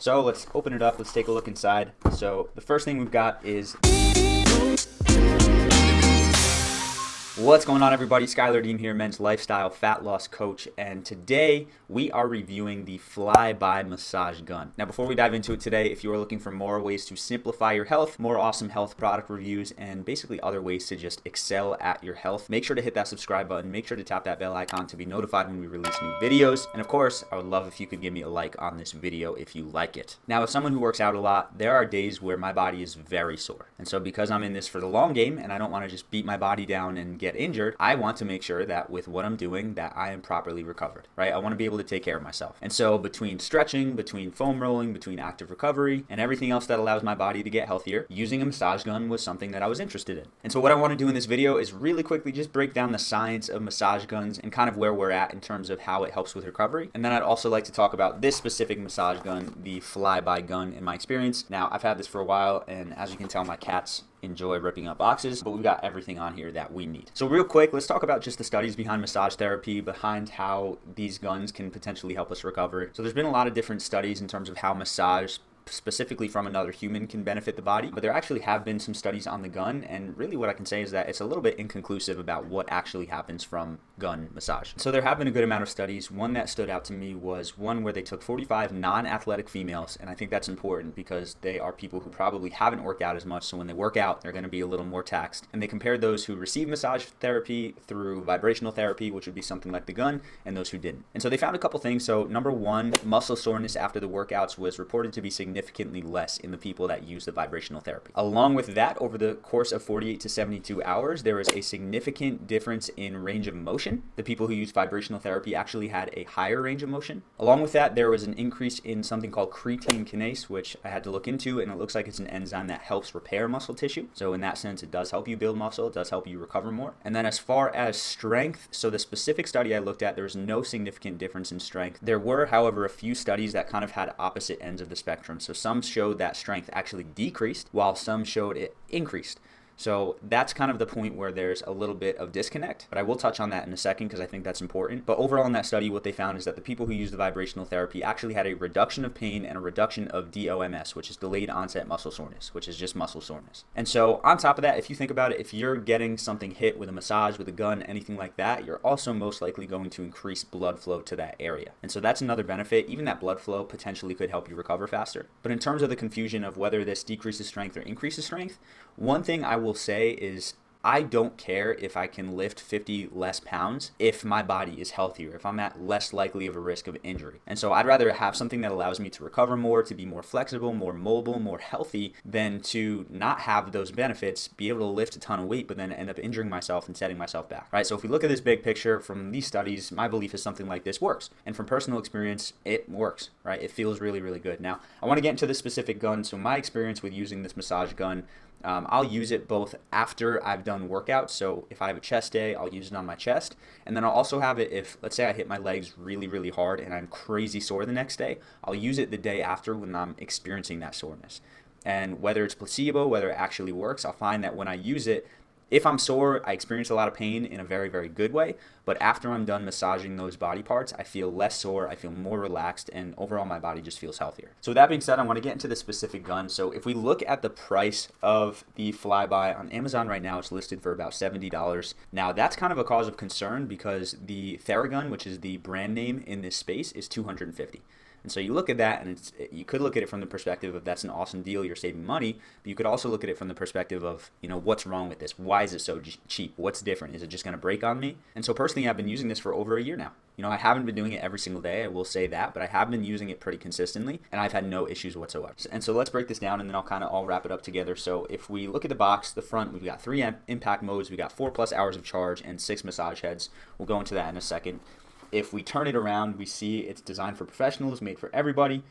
So let's open it up. Let's take a look inside. So the first thing we've got is... What's going on, everybody? Schuyler here, men's lifestyle fat loss coach, and today we are reviewing the Flyby massage gun. Now, before we dive into it today, if you are looking for more ways to simplify your health, more awesome health product reviews, and basically other ways to just excel at your health, make sure to hit that subscribe button. Make sure to tap that bell icon to be notified when we release new videos. And of course, I would love if you could give me a like on this video if you like it. Now, as someone who works out a lot, there are days where my body is very sore. And so because I'm in this for the long game and I don't want to just beat my body down and get injured, I want to make sure that with what I'm doing that I am properly recovered, right? I want to be able to take care of myself. And so between stretching, between foam rolling, between active recovery, and everything else that allows my body to get healthier, using a massage gun was something that I was interested in. And so what I want to do in this video is really quickly just break down the science of massage guns and kind of where we're at in terms of how it helps with recovery. And then I'd also like to talk about this specific massage gun, the Flyby gun, in my experience. Now, I've had this for a while, and as you can tell, my cats enjoy ripping up boxes, but we've got everything on here that we need. So real quick, let's talk about just the studies behind massage therapy, behind how these guns can potentially help us recover. So there's been a lot of different studies in terms of how massage specifically from another human can benefit the body, but there actually have been some studies on the gun, and really what I can say is that it's a little bit inconclusive about what actually happens from gun massage. So there have been a good amount of studies. One that stood out to me was one where they took 45 non-athletic females, and I think that's important because they are people who probably haven't worked out as much, so when they work out, they're going to be a little more taxed. And they compared those who received massage therapy through vibrational therapy, which would be something like the gun, and those who didn't. And so they found a couple things. So number one, muscle soreness after the workouts was reported to be significantly less in the people that use the vibrational therapy. Along with that, over the course of 48 to 72 hours, there was a significant difference in range of motion. The people who used vibrational therapy actually had a higher range of motion. Along with that, there was an increase in something called creatine kinase, which I had to look into, and it looks like it's an enzyme that helps repair muscle tissue. So in that sense, it does help you build muscle, it does help you recover more. And then as far as strength, so the specific study I looked at, there was no significant difference in strength. There were, however, a few studies that kind of had opposite ends of the spectrum. So some showed that strength actually decreased, while some showed it increased. So that's kind of the point where there's a little bit of disconnect, but I will touch on that in a second because I think that's important. But overall in that study, what they found is that the people who used the vibrational therapy actually had a reduction of pain and a reduction of DOMS, which is delayed onset muscle soreness, which is just muscle soreness. And so on top of that, if you think about it, if you're getting something hit with a massage, with a gun, anything like that, you're also most likely going to increase blood flow to that area. And so that's another benefit. Even that blood flow potentially could help you recover faster. But in terms of the confusion of whether this decreases strength or increases strength, one thing I will say is I don't care if I can lift 50 less pounds if my body is healthier, if I'm at less likely of a risk of injury. And so I'd rather have something that allows me to recover more, to be more flexible, more mobile, more healthy, than to not have those benefits, be able to lift a ton of weight, but then end up injuring myself and setting myself back, right? So if we look at this big picture from these studies, my belief is something like this works. And from personal experience, it works, right? It feels really, really good. Now, I want to get into this specific gun. So my experience with using this massage gun, I'll use it both after I've done workouts. So if I have a chest day, I'll use it on my chest. And then I'll also have it if, let's say I hit my legs really, really hard and I'm crazy sore the next day, I'll use it the day after when I'm experiencing that soreness. And whether it's placebo, whether it actually works, I'll find that when I use it, if I'm sore, I experience a lot of pain in a very, very good way. But after I'm done massaging those body parts, I feel less sore, I feel more relaxed, and overall my body just feels healthier. So with that being said, I want to get into the specific gun. So if we look at the price of the Flyby on Amazon right now, it's listed for about $70. Now that's kind of a cause of concern because the Theragun, which is the brand name in this space, is $250. And so you look at that, and you could look at it from the perspective of that's an awesome deal, you're saving money, but you could also look at it from the perspective of, what's wrong with this? Why is it so cheap? What's different? Is it just going to break on me? And so personally, I've been using this for over a year now. I haven't been doing it every single day, I will say that, but I have been using it pretty consistently, and I've had no issues whatsoever. And so let's break this down, and then I'll wrap it up together. So if we look at the box, the front, we've got 3 impact modes, we've got 4+ hours of charge, and 6 massage heads. We'll go into that in a second. If we turn it around, we see it's designed for professionals, made for everybody.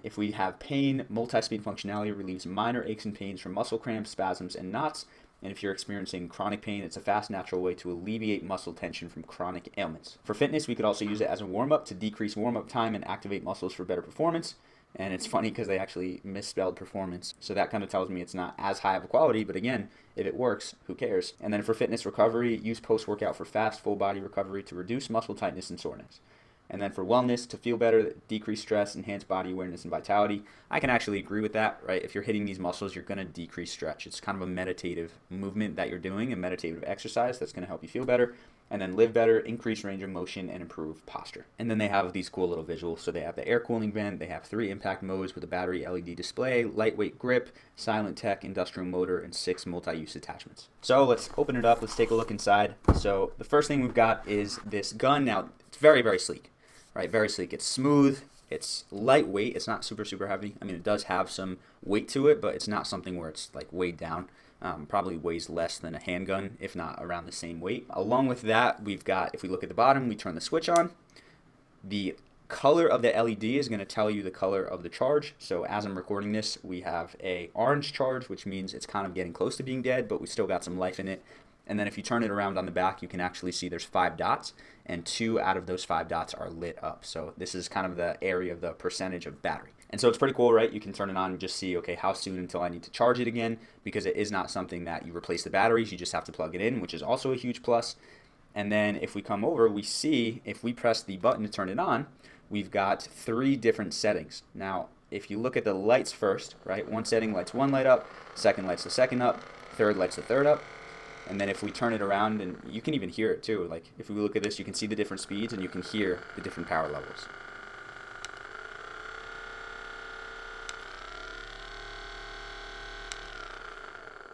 If we have pain, multi-speed functionality relieves minor aches and pains from muscle cramps, spasms, and knots. And if you're experiencing chronic pain, it's a fast, natural way to alleviate muscle tension from chronic ailments. For fitness, we could also use it as a warm-up to decrease warm-up time and activate muscles for better performance. And it's funny because they actually misspelled performance. So that kind of tells me it's not as high of a quality, but again, if it works, who cares? And then for fitness recovery, use post-workout for fast, full body recovery to reduce muscle tightness and soreness. And then for wellness, to feel better, decrease stress, enhance body awareness and vitality. I can actually agree with that, right? If you're hitting these muscles, you're going to decrease stretch. It's kind of a meditative movement that you're doing, a meditative exercise that's going to help you feel better. And then live better, increase range of motion, and improve posture. And then they have these cool little visuals. So they have the air cooling vent, they have 3 impact modes with a battery LED display, lightweight grip, silent tech, industrial motor, and 6 multi-use attachments. So let's open it up, let's take a look inside. So the first thing we've got is this gun. Now, it's very, very sleek, right? Very sleek. It's smooth, it's lightweight, it's not super, super heavy. I mean, it does have some weight to it, but it's not something where it's like weighed down. Probably weighs less than a handgun, if not around the same weight. Along with that, we've got, if we look at the bottom, we turn the switch on. The color of the LED is going to tell you the color of the charge. So as I'm recording this, we have a orange charge, which means it's kind of getting close to being dead, but we still got some life in it. And then if you turn it around on the back, you can actually see there's 5 dots, and 2 out of those 5 dots are lit up. So this is kind of the area of the percentage of battery. And so it's pretty cool, right? You can turn it on and just see, okay, how soon until I need to charge it again, because it is not something that you replace the batteries. You just have to plug it in, which is also a huge plus. And then if we come over, we see if we press the button to turn it on, we've got 3 different settings. Now, if you look at the lights first, right, one setting lights one light up, second lights the second up, third lights the third up. And then if we turn it around, and you can even hear it too, like if we look at this, you can see the different speeds and you can hear the different power levels.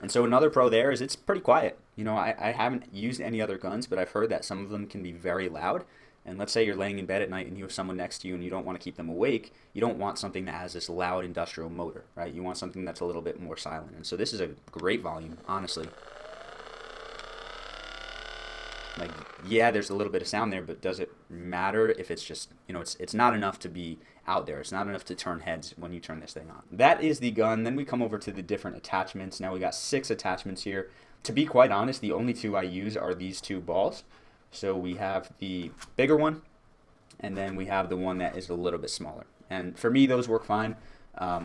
And so another pro there is it's pretty quiet. You know, I haven't used any other guns, but I've heard that some of them can be very loud. And let's say you're laying in bed at night and you have someone next to you and you don't want to keep them awake. You don't want something that has this loud industrial motor, right? You want something that's a little bit more silent. And so this is a great volume, honestly. Like, yeah, there's a little bit of sound there, but does it matter if it's just, you know, it's not enough to be out there. It's not enough to turn heads when you turn this thing on. That is the gun. Then we come over to the different attachments. Now we got 6 attachments here. To be quite honest, the only 2 I use are these 2 balls. So we have the bigger one, and then we have the one that is a little bit smaller. And for me, those work fine.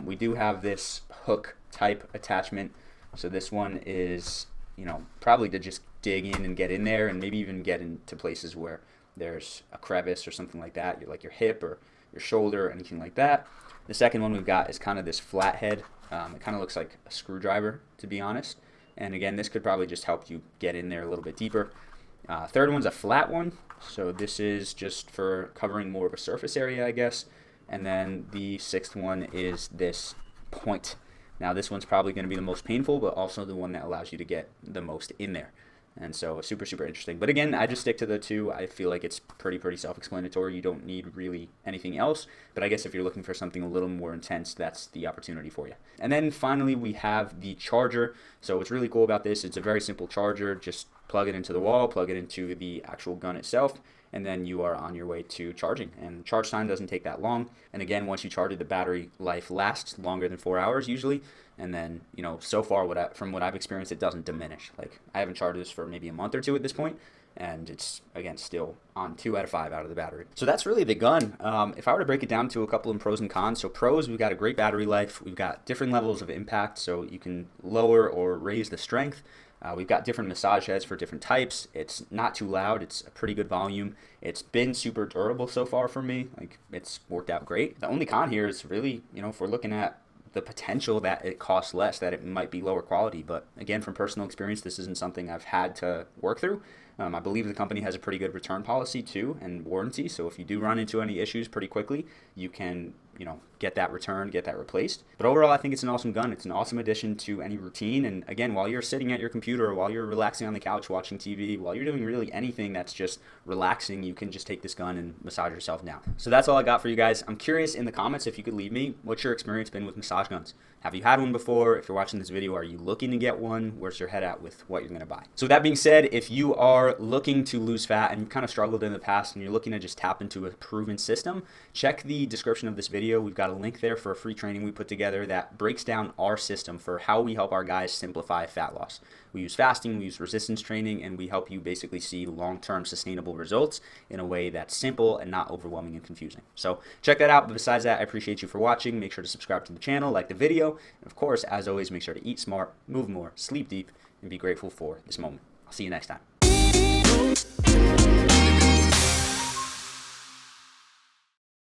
We do have this hook type attachment. So this one is, you know, probably to just dig in and get in there, and maybe even get into places where there's a crevice or something like that, like your hip or your shoulder or anything like that. The second one we've got is kind of this flat head. It kind of looks like a screwdriver, to be honest. And again, this could probably just help you get in there a little bit deeper. Third one's a flat one, so this is just for covering more of a surface area, I guess. And then the 6th one is this point. Now this one's probably going to be the most painful, but also the one that allows you to get the most in there. And so super, super interesting. But again, I just stick to the 2. I feel like it's pretty self-explanatory. You don't need really anything else. But I guess if you're looking for something a little more intense, that's the opportunity for you. And then finally, we have the charger. So what's really cool about this, it's a very simple charger. Just plug it into the wall, plug it into the actual gun itself, and then you are on your way to charging. And charge time doesn't take that long. And again, once you charge it, the battery life lasts longer than 4 hours usually. And then, you know, so far from what I've experienced, it doesn't diminish. Like, I haven't charged this for maybe a month or 2 at this point, and it's, again, still on 2 out of 5 out of the battery. So that's really the gun. If I were to break it down to a couple of pros and cons, so pros, we've got a great battery life. We've got different levels of impact, so you can lower or raise the strength. We've got different massage heads for different types. It's not too loud. It's a pretty good volume. It's been super durable so far for me. Like, it's worked out great. The only con here is really, you know, if we're looking at the potential that it costs less, that it might be lower quality. But again, from personal experience, this isn't something I've had to work through. I believe the company has a pretty good return policy too, and warranty. So if you do run into any issues pretty quickly, you can, you know, get that returned, get that replaced. But overall, I think it's an awesome gun. It's an awesome addition to any routine. And again, while you're sitting at your computer, or while you're relaxing on the couch watching TV, while you're doing really anything that's just relaxing, you can just take this gun and massage yourself down. So that's all I got for you guys. I'm curious in the comments if you could leave me what's your experience been with massage guns. Have you had one before? If you're watching this video, are you looking to get one? Where's your head at with what you're going to buy? So with that being said, if you are looking to lose fat and you've kind of struggled in the past and you're looking to just tap into a proven system, check the description of this video. We've got a link there for a free training we put together that breaks down our system for how we help our guys simplify fat loss. We use fasting, we use resistance training, and we help you basically see long-term sustainable results in a way that's simple and not overwhelming and confusing. So check that out. But besides that, I appreciate you for watching. Make sure to subscribe to the channel, like the video, and of course, as always, make sure to eat smart, move more, sleep deep, and be grateful for this moment. I'll see you next time.